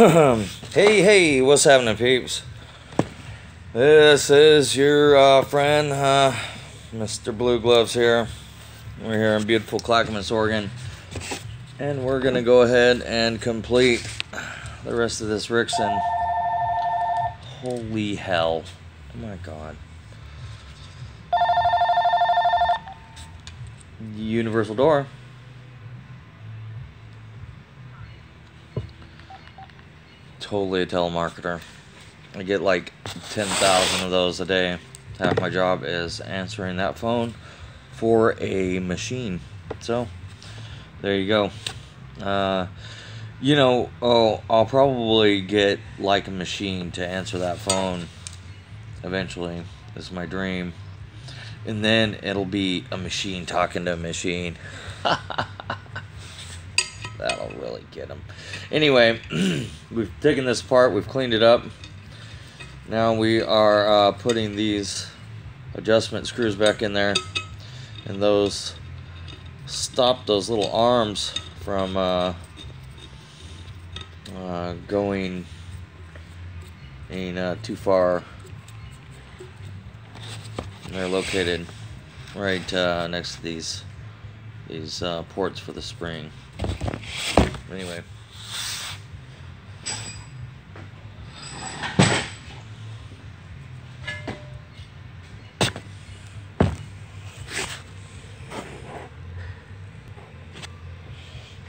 Hey, what's happening, peeps? This is your friend, Mr. Blue Gloves here. We're here in beautiful Clackamas, Oregon. And we're going to go ahead and complete the rest of this Rixson. Holy hell. Oh my god. Universal door. Totally a telemarketer. I get like 10,000 of those a day. Half my job is answering that phone for a machine. So, there you go. I'll probably get like a machine to answer that phone eventually. That's my dream. And then it'll be a machine talking to a machine. That'll really get them. Anyway, we've taken this apart, we've cleaned it up. Now we are putting these adjustment screws back in there, and those stop those little arms from going too far. And they're located right next to these ports for the spring. Anyway.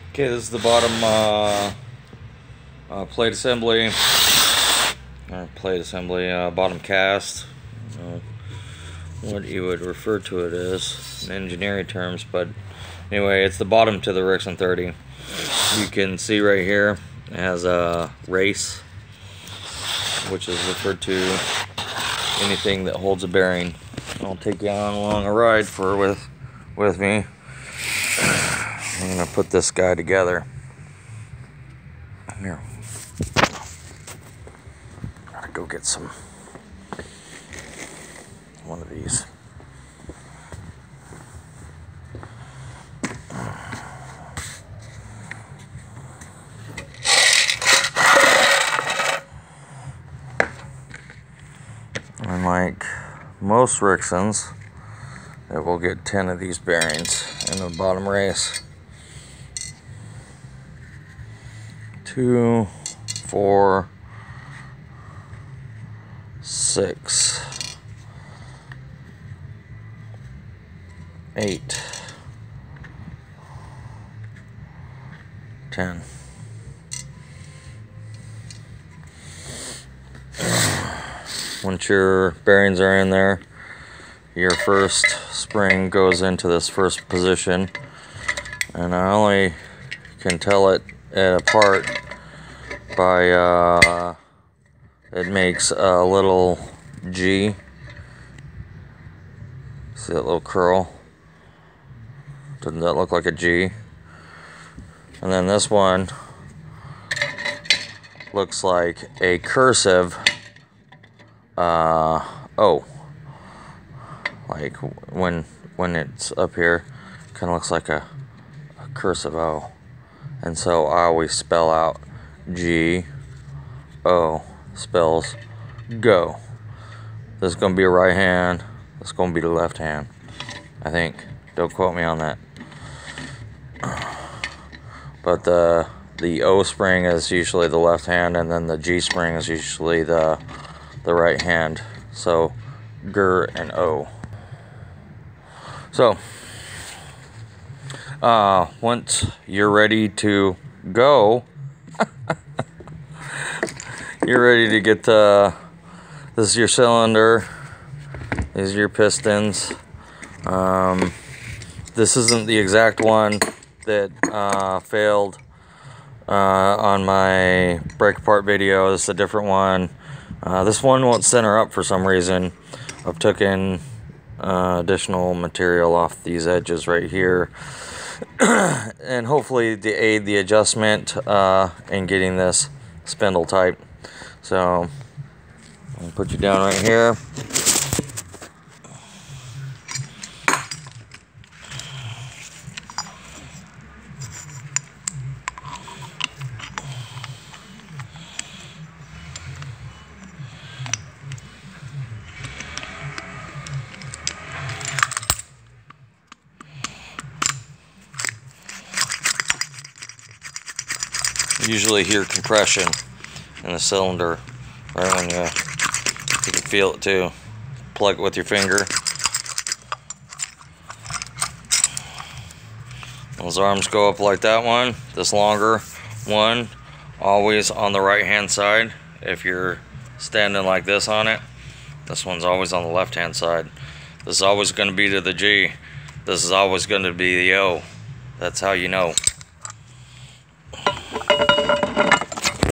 Okay, this is the bottom plate assembly, bottom cast, what you would refer to it as in engineering terms, but anyway, it's the bottom to the Rixson 30. You can see right here it has a race, which is referred to anything that holds a bearing. I'll take you on along a ride with me. I'm gonna put this guy together. Here, gotta go get one of these. And like most Rixsons, it will get 10 of these bearings in the bottom race. 2, 4, 6, 8, 10. Once your bearings are in there, your first spring goes into this first position, and I only can tell it apart by it makes a little G. See that little curl? Doesn't that look like a G? And then this one looks like a cursive O. Like when it's up here, kind of looks like a cursive O. And so I always spell out G, O, spells go. This is going to be a right hand. This is going to be the left hand, I think. Don't quote me on that. But the O spring is usually the left hand, and then the G spring is usually the right hand. So, G and O. So, once you're ready to go, you're ready to get this is your cylinder, these are your pistons. This isn't the exact one that failed on my break apart video. This is a different one. This one won't center up for some reason. I've taken additional material off these edges right here, and hopefully to aid the adjustment in getting this spindle tight. So I'll put you down right here. You usually hear compression in the cylinder right when you can feel it too. Plug it with your finger. Those arms go up like that one. This longer one, always on the right hand side. If you're standing like this on it, this one's always on the left hand side. This is always going to be to the G. This is always going to be the O. That's how you know.